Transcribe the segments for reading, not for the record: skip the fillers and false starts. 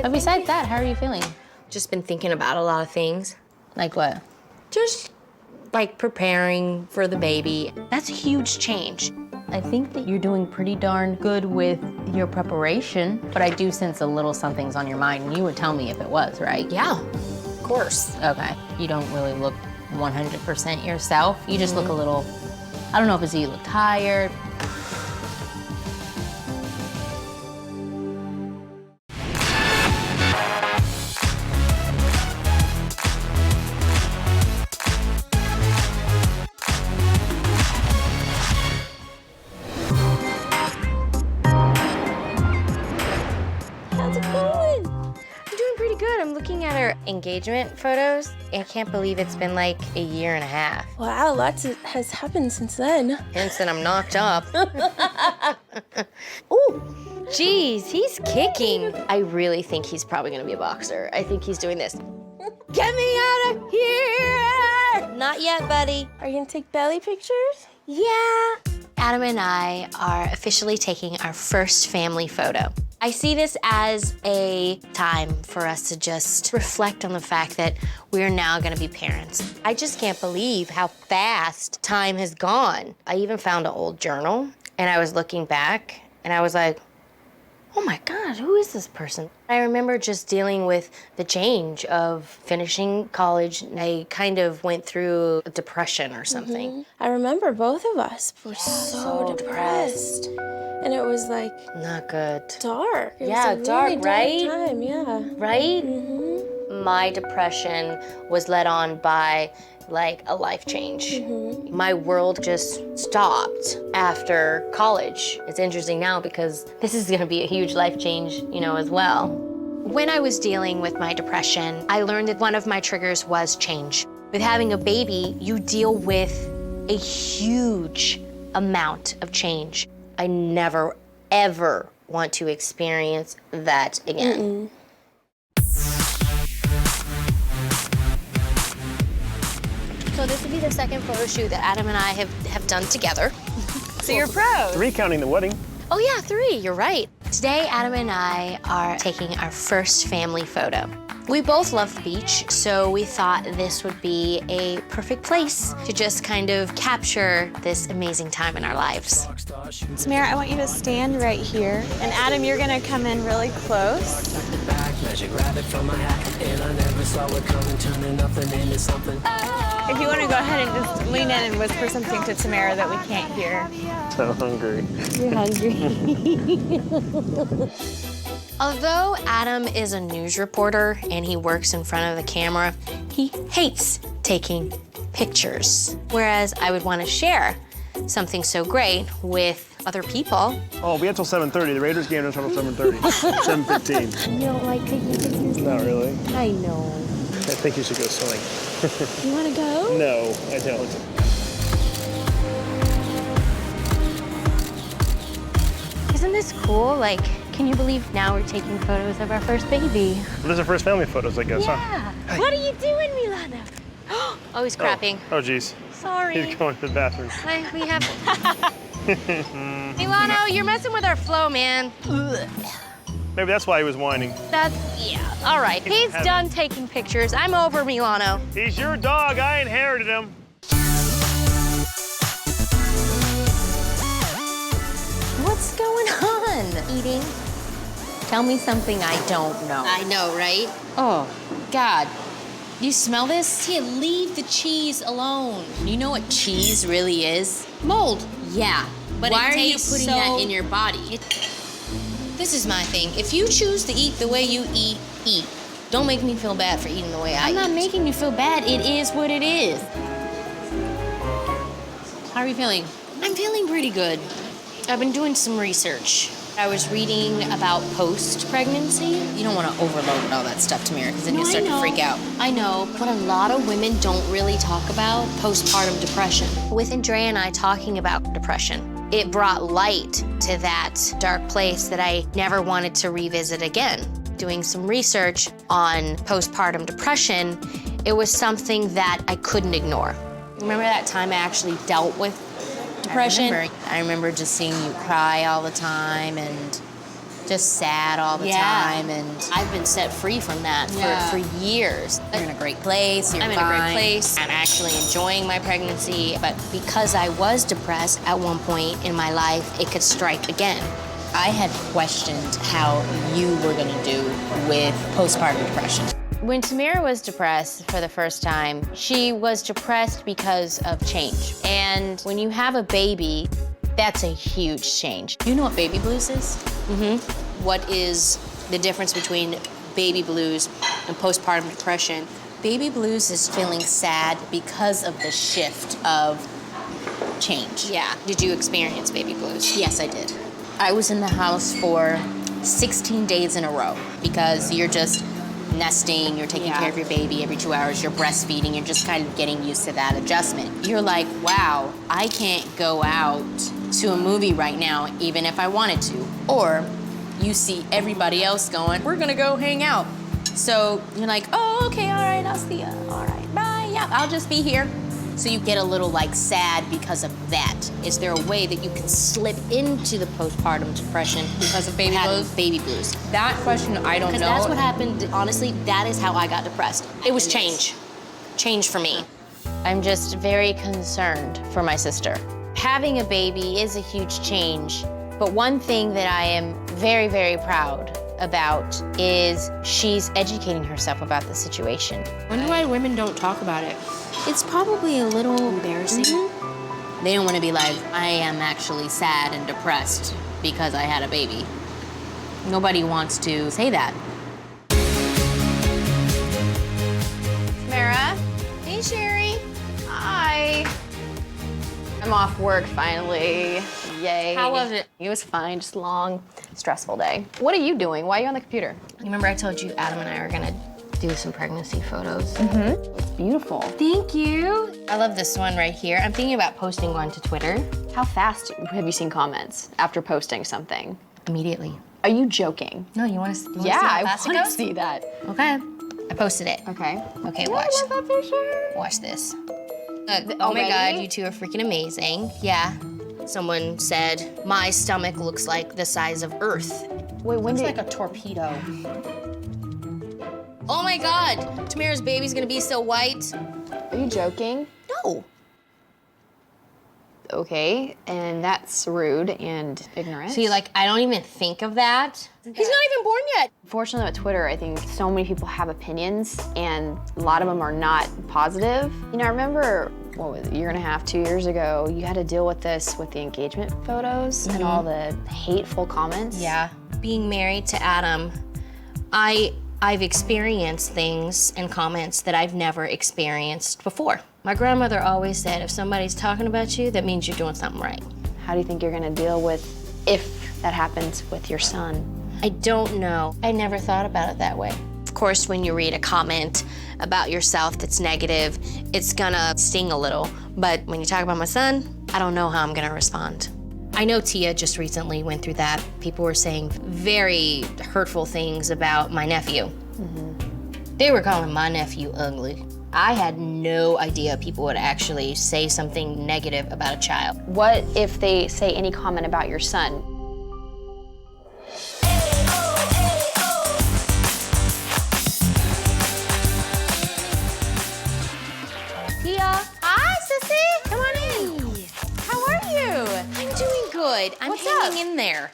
But besides that, how are you feeling? Just been thinking about a lot of things. Like what? Just like preparing for the baby. That's a huge change. I think that you're doing pretty darn good with your preparation, but I do sense a little something's on your mind, and you would tell me if it was, right? Yeah, of course. Okay. You don't really look 100% yourself. You just look a little, I don't know if it's you look tired. I'm looking at our engagement photos. I can't believe it's been like a year and a half. Wow, lots has happened since then. Hence that I'm knocked up. Ooh, geez, he's kicking. I really think he's probably gonna be a boxer. I think he's doing this. Get me out of here! Not yet, buddy. Are you gonna take belly pictures? Yeah. Adam and I are officially taking our first family photo. I see this as a time for us to just reflect on the fact that we're now gonna be parents. I just can't believe how fast time has gone. I even found an old journal, and I was looking back, and I was like, oh my God, who is this person? I remember just dealing with the change of finishing college. I kind of went through a depression or something. I remember both of us were so depressed. And it was like... Not good. Dark. It Yeah, was a dark, really dark right? time, yeah. Right? My depression was led on by like a life change. My world just stopped after college. It's interesting now because this is gonna be a huge life change, you know, as well. When I was dealing with my depression, I learned that one of my triggers was change. With having a baby, you deal with a huge amount of change. I never, ever want to experience that again. So this will be the second photo shoot that Adam and I have done together. So you're proud. 3 counting the wedding. Oh yeah, 3, you're right. Today, Adam and I are taking our first family photo. We both love the beach, so we thought this would be a perfect place to just kind of capture this amazing time in our lives. Tamera, I want you to stand right here. And Adam, you're gonna come in really close. If you want to go ahead and just lean in and whisper something to Tamera that we can't hear. So hungry. You're hungry. Although Adam is a news reporter and he works in front of the camera, he hates taking pictures. Whereas I would want to share something so great with other people. Oh, we had till 7:30. The Raiders game is until 7:30. 7:15. You don't like taking pictures? Not really. I know. I think you should go swimming. You want to go? No, I don't. Isn't this cool? Like, can you believe now we're taking photos of our first baby? Well, these are first family photos, I guess, huh? Yeah. What are you doing, Milana? Oh, he's crapping. Oh, geez. Sorry. He's going to the bathroom. We have... Milano, you're messing with our flow, man. Maybe that's why he was whining. Yeah. All right, he's done taking pictures. I'm over Milano. He's your dog. I inherited him. What's going on? Eating. Tell me something I don't know. I know, right? Oh, God. You smell this? Tia, leave the cheese alone. You know what cheese really is? Mold. Yeah, but Why it are you tastes putting so... that in your body? This is my thing. If you choose to eat the way you eat, eat. Don't make me feel bad for eating the way I eat. I'm not making you feel bad. It is what it is. How are you feeling? I'm feeling pretty good. I've been doing some research. I was reading about post-pregnancy. You don't want to overload all that stuff, Tamera, because then you'll start to freak out. I know, but a lot of women don't really talk about postpartum depression. With Andrea and I talking about depression, it brought light to that dark place that I never wanted to revisit again. Doing some research on postpartum depression, it was something that I couldn't ignore. Remember that time I actually dealt with depression? I remember just seeing you cry all the time, and just sad all the time, and I've been set free from that for years. You're in a great place, I'm in a great place. I'm actually enjoying my pregnancy, but because I was depressed at one point in my life, it could strike again. I had questioned how you were gonna do with postpartum depression. When Tamera was depressed for the first time, she was depressed because of change. And when you have a baby, that's a huge change. Do you know what baby blues is? What is the difference between baby blues and postpartum depression? Baby blues is feeling sad because of the shift of change. Yeah. Did you experience baby blues? Yes, I did. I was in the house for 16 days in a row because you're just nesting, you're taking care of your baby every 2 hours, you're breastfeeding, you're just kind of getting used to that adjustment. You're like, wow, I can't go out to a movie right now, even if I wanted to. Or you see everybody else going, we're gonna go hang out. So you're like, oh, okay, all right, I'll see you. All right, bye, yeah, I'll just be here. So you get a little like sad because of that. Is there a way that you can slip into the postpartum depression Because of baby blues? Baby blues. That question, I don't know. Because that's what happened. Honestly, that is how I got depressed. It was change. Change for me. I'm just very concerned for my sister. Having a baby is a huge change, but one thing that I am very, very proud about is she's educating herself about the situation. I wonder why women don't talk about it. It's probably a little embarrassing. They don't want to be like, I am actually sad and depressed because I had a baby. Nobody wants to say that. Tamera. Hey, Sherry. Hi. I'm off work finally. Yay. How was it? It was fine, just a long, stressful day. What are you doing? Why are you on the computer? You remember I told you Adam and I are gonna do some pregnancy photos? It's beautiful. Thank you. I love this one right here. I'm thinking about posting one to Twitter. How fast have you seen comments after posting something? Immediately. Are you joking? No, you want to see Yeah, how I fast it want to goes? see that. Okay. I posted it. Okay. Okay, Oh, watch. I love that picture. Watch this. Oh my God, Already? you two are freaking amazing. Yeah. Someone said, my stomach looks like the size of Earth. Wait, when Looks did... like a torpedo. Oh my God, Tamera's baby's gonna be so white. Are you joking? No. Okay, and that's rude and ignorant. See, like, I don't even think of that. He's not even born yet. Fortunately with Twitter, I think so many people have opinions and a lot of them are not positive. You know, I remember, what was it, a year and a half, 2 years ago, you had to deal with this with the engagement photos and all the hateful comments. Yeah. Being married to Adam, I've experienced things and comments that I've never experienced before. My grandmother always said, if somebody's talking about you, that means you're doing something right. How do you think you're gonna deal with if that happens with your son? I don't know. I never thought about it that way. Of course, when you read a comment about yourself that's negative, it's gonna sting a little. But when you talk about my son, I don't know how I'm gonna respond. I know Tia just recently went through that. People were saying very hurtful things about my nephew. They were calling my nephew ugly. I had no idea people would actually say something negative about a child. What if they say any comment about your son? Tia. Hi, sissy. Come on in. How are you? I'm doing good. I'm What's hanging in there.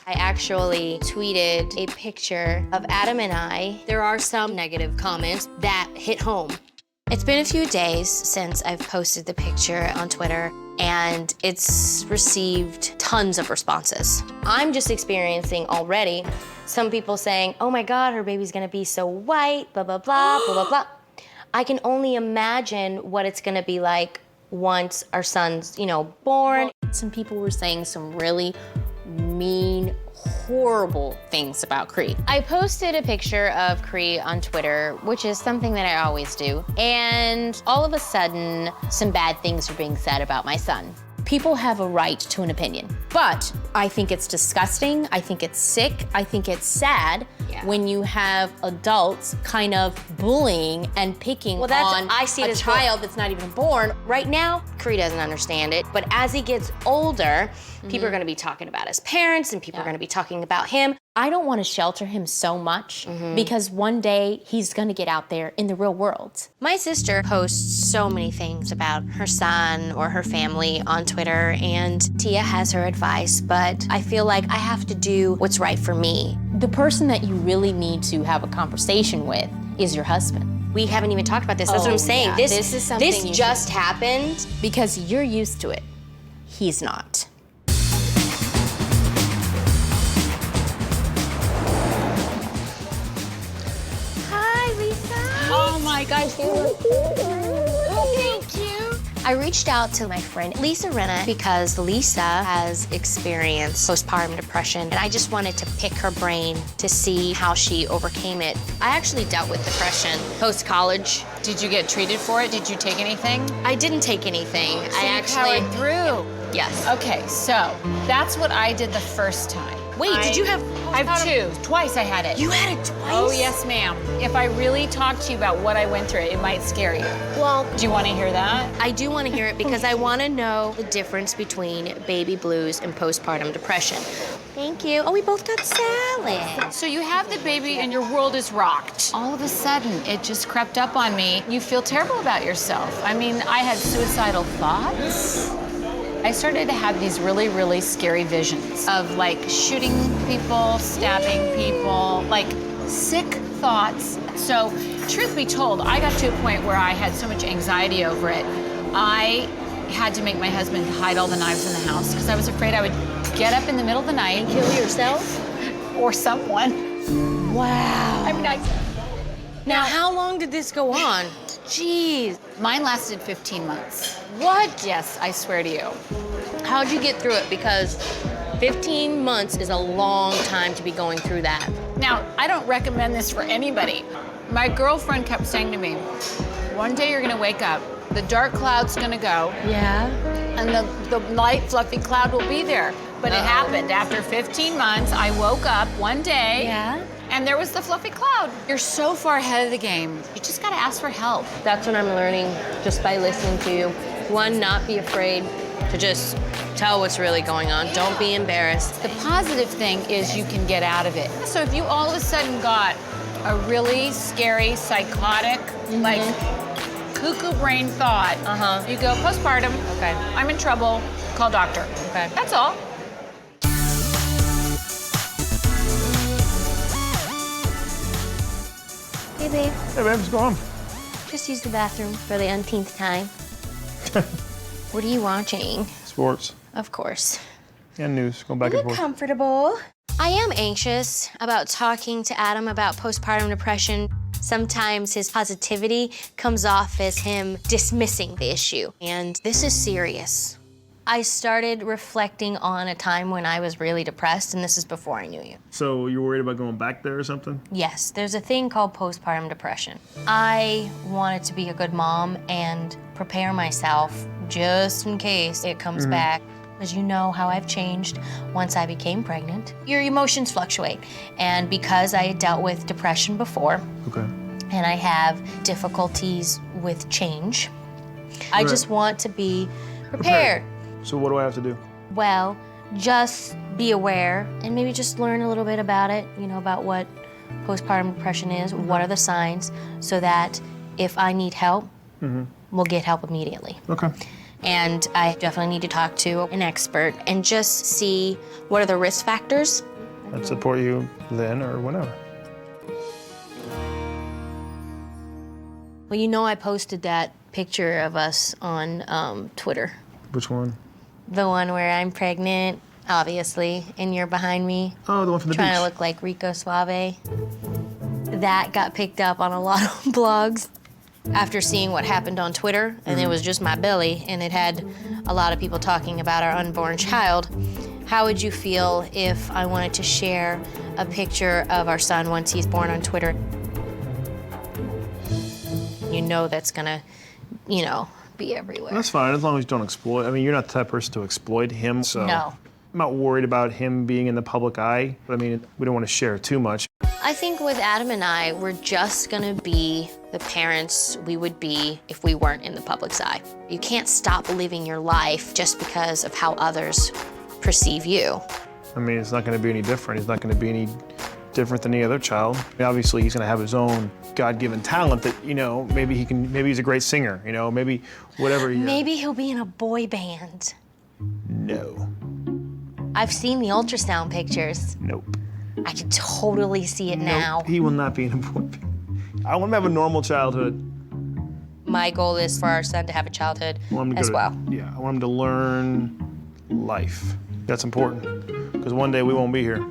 I actually tweeted a picture of Adam and I. There are some negative comments that hit home. It's been a few days since I've posted the picture on Twitter, and it's received tons of responses. I'm just experiencing already some people saying, oh my God, her baby's gonna be so white, blah, blah, blah, blah, blah, blah. I can only imagine what it's gonna be like once our son's, born. Some people were saying some really mean, horrible things about Cree. I posted a picture of Cree on Twitter, which is something that I always do, and all of a sudden, some bad things are being said about my son. People have a right to an opinion, but I think it's disgusting, I think it's sick, I think it's sad when you have adults kind of bullying and picking on I see it a as child that's not even born. Right now, Cree doesn't understand it. But as he gets older, people are gonna be talking about his parents and people are gonna be talking about him. I don't want to shelter him so much because one day he's going to get out there in the real world. My sister posts so many things about her son or her family on Twitter, and Tia has her advice, but I feel like I have to do what's right for me. The person that you really need to have a conversation with is your husband. We haven't even talked about this. That's what I'm saying. yeah. This This is something this you just happened. Because you're used to it. He's not. Hi, Lisa. Oh my gosh, you look Thank you. I reached out to my friend Lisa Rinna because Lisa has experienced postpartum depression, and I just wanted to pick her brain to see how she overcame it. I actually dealt with depression post-college. Did you get treated for it? Did you take anything? I didn't take anything. So you powered through. Yes. Okay, so that's what I did the first time. Wait, did you have? I have two. Twice I had it. You had it twice? Oh, yes, ma'am. If I really talk to you about what I went through, it might scare you. Well, Do you want to hear that? I do want to hear it because I want to know the difference between baby blues and postpartum depression. Thank you. Oh, we both got salad. So you have the baby and your world is rocked. All of a sudden, it just crept up on me. You feel terrible about yourself. I mean, I had suicidal thoughts. I started to have these really, really scary visions of like shooting people, stabbing people, like sick thoughts. So, truth be told, I got to a point where I had so much anxiety over it. I had to make my husband hide all the knives in the house because I was afraid I would get up in the middle of the night and Kill yourself? or someone. Wow. I mean, Now, how long did this go on? Jeez. mine lasted 15 months. What? Yes, I swear to you. How'd you get through it? Because 15 months is a long time to be going through that. Now, I don't recommend this for anybody. My girlfriend kept saying to me, one day you're gonna wake up, the dark cloud's gonna go, Yeah? and the light, fluffy cloud will be there. But it happened. After 15 months, I woke up one day, Yeah? and there was the fluffy cloud. You're so far ahead of the game. You just gotta ask for help. That's what I'm learning just by listening to you. One, not be afraid to just tell what's really going on. Don't be embarrassed. The positive thing is you can get out of it. So if you all of a sudden got a really scary, psychotic, like cuckoo brain thought, you go postpartum, Okay. I'm in trouble, call doctor. Okay. That's all. Hey, babe. Hey, babe, what's going on? Just use the bathroom for the umpteenth time. What are you watching? Sports Of course. and news, going back and forth. Comfortable. I am anxious about talking to Adam about postpartum depression. Sometimes his positivity comes off as him dismissing the issue, and this is serious. I started reflecting on a time when I was really depressed, and this is before I knew you. So you're worried about going back there or something? Yes, there's a thing called postpartum depression. I wanted to be a good mom and prepare myself just in case it comes back. As you know how I've changed once I became pregnant. Your emotions fluctuate. And because I had dealt with depression before, Okay. and I have difficulties with change, I just want to be prepared. So what do I have to do? Well, just be aware and maybe just learn a little bit about it, you know, about what postpartum depression is, what are the signs, so that if I need help, we'll get help immediately. Okay. And I definitely need to talk to an expert and just see what are the risk factors. I'd support you then or whenever. Well, you know I posted that picture of us on Twitter. Which one? The one where I'm pregnant, obviously, and you're behind me. Oh, the one from the trying beach. to look like Rico Suave. That got picked up on a lot of blogs after seeing what happened on Twitter, and it was just my belly, and it had a lot of people talking about our unborn child. How would you feel if I wanted to share a picture of our son once he's born on Twitter? You know that's gonna, you know, be everywhere. That's fine, as long as you don't exploit. I mean, you're not the type of person to exploit him, so. No. I'm not worried about him being in the public eye, but I mean, we don't want to share too much. I think with Adam and I, we're just gonna be the parents we would be if we weren't in the public's eye. You can't stop living your life just because of how others perceive you. I mean, it's not going to be any different. He's not going to be any different than any other child. I mean, obviously, he's going to have his own God-given talent that, you know, maybe he's a great singer, you know, maybe whatever. Maybe he'll be in a boy band. No. I've seen the ultrasound pictures. Nope. I can totally see it now. He will not be in a boy band. I want him to have a normal childhood. My goal is for our son to have a childhood as well. Yeah, I want him to learn life. That's important, because one day we won't be here.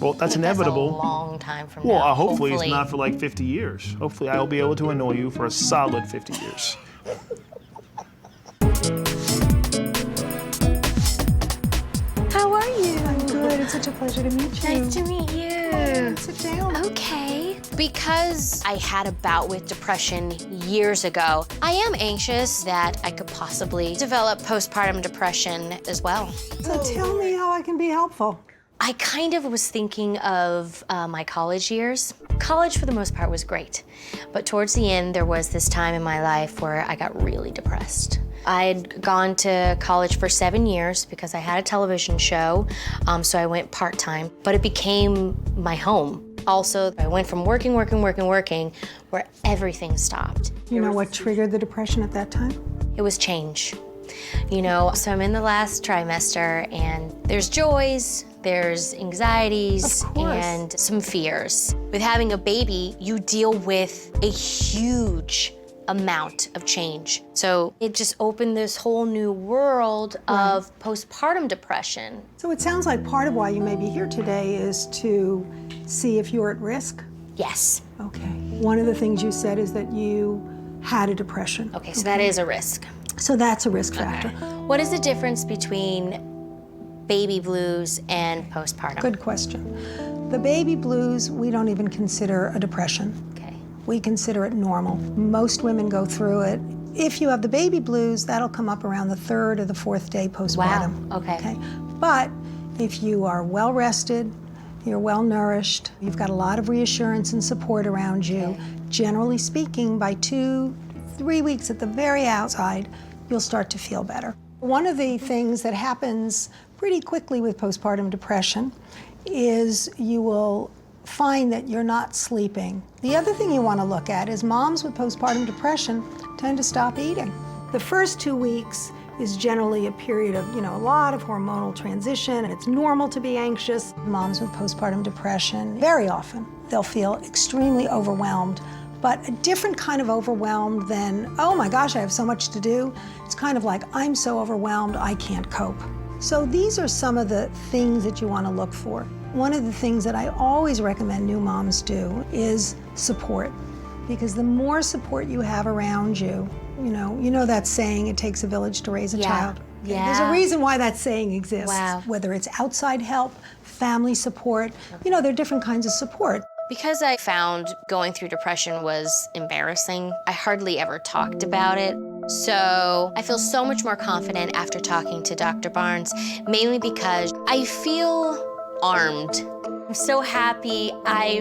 Well, that's inevitable. That's a long time from Well, now. hopefully it's not for like 50 years. Hopefully I'll be able to annoy you for a solid 50 years. How are you? I'm good. It's such a pleasure to meet you. Nice to meet you. Sit down. Okay. Because I had a bout with depression years ago, I am anxious that I could possibly develop postpartum depression as well. So tell me how I can be helpful. I kind of was thinking of my college years. College, for the most part, was great. But towards the end, there was this time in my life where I got really depressed. I'd gone to college for 7 years because I had a television show, so I went part-time, but it became my home. Also, I went from working, where everything stopped. You know what triggered the depression at that time? It was change. You know, so I'm in the last trimester, and there's joys, there's anxieties, Of course. and some fears. With having a baby, you deal with a huge amount of change. So it just opened this whole new world of postpartum depression. So it sounds like part of why you may be here today is to see if you're at risk. Yes. Okay. One of the things you said is that you had a depression. Okay, so that is a risk. So that's a risk factor. What is the difference between baby blues and postpartum? Good question. The baby blues, we don't even consider a depression. Okay. We consider it normal. Most women go through it. If you have the baby blues, that'll come up around the 3rd or the 4th day postpartum. Wow, okay. But if you are well rested, you're well nourished, you've got a lot of reassurance and support around you, generally speaking, by 2-3 weeks at the very outside, you'll start to feel better. One of the things that happens pretty quickly with postpartum depression is you will find that you're not sleeping. The other thing you want to look at is moms with postpartum depression tend to stop eating. The first 2 weeks is generally a period of, a lot of hormonal transition, and it's normal to be anxious. Moms with postpartum depression, very often, they'll feel extremely overwhelmed, but a different kind of overwhelmed than, oh my gosh, I have so much to do. It's kind of like, I'm so overwhelmed, I can't cope. So these are some of the things that you want to look for. One of the things that I always recommend new moms do is support, because the more support you have around you, you know that saying, it takes a village to raise a child. Yeah. There's a reason why that saying exists. Wow. Whether it's outside help, family support, there are different kinds of support. Because I found going through depression was embarrassing, I hardly ever talked about it. So I feel so much more confident after talking to Dr. Barnes, mainly because I feel armed. I'm so happy I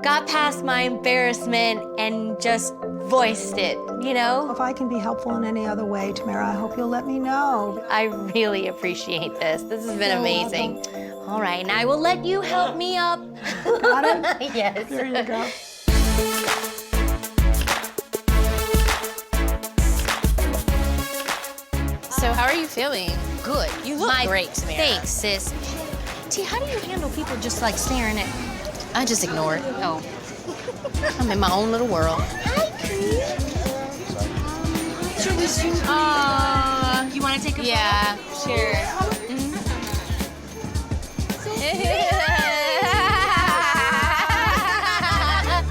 got past my embarrassment and just voiced it, If I can be helpful in any other way, Tamara, I hope you'll let me know. I really appreciate this. This has been amazing. All right, and I will let you help me up. Got it? Yes. There you go. So how are you feeling? Good. You look great, Tamara. Thanks, sis. T, how do you handle people just like staring at? I just ignore it. Oh. I'm in my own little world. You want to take a Yeah, sure.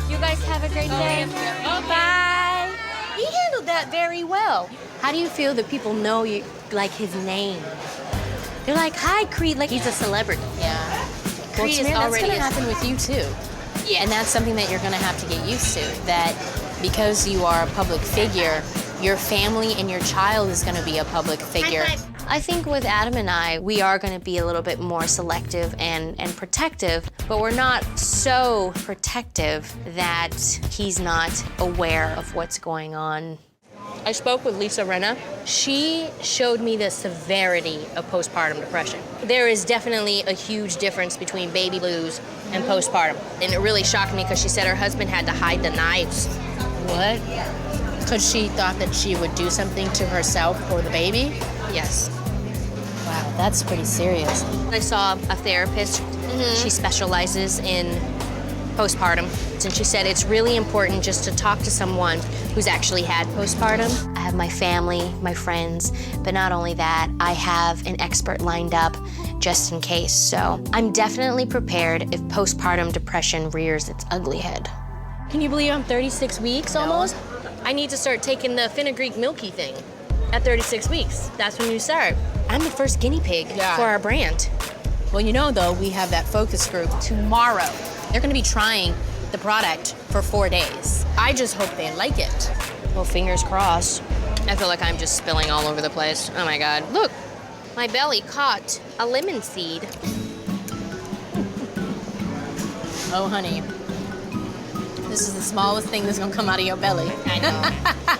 You guys have a great day. Bye. He handled that very well. How do you feel that people know you, like his name? They're like, hi, Creed, like he's a celebrity. Yeah. Well, Creed is Tamara, that's already gonna a- happen with you too. Yeah. And that's something that you're gonna have to get used to, that because you are a public figure, your family and your child is gonna be a public figure. High five. I think with Adam and I, we are gonna be a little bit more selective and protective, but we're not so protective that he's not aware of what's going on. I spoke with Lisa Rinna. She showed me the severity of postpartum depression. There is definitely a huge difference between baby blues and postpartum. And it really shocked me because she said her husband had to hide the knives. What? Because she thought that she would do something to herself or the baby? Yes. Wow, that's pretty serious. I saw a therapist. She specializes in postpartum. And she said it's really important just to talk to someone who's actually had postpartum. I have my family, my friends, but not only that, I have an expert lined up just in case. So I'm definitely prepared if postpartum depression rears its ugly head. Can you believe I'm 36 weeks almost? I need to start taking the fenugreek milky thing at 36 weeks. That's when you start. I'm the first guinea pig for our brand. Well, you know, though, we have that focus group tomorrow. They're going to be trying the product for 4 days. I just hope they like it. Well, fingers crossed. I feel like I'm just spilling all over the place. Oh my God. Look, my belly caught a lemon seed. Oh, honey. This is the smallest thing that's going to come out of your belly. I know.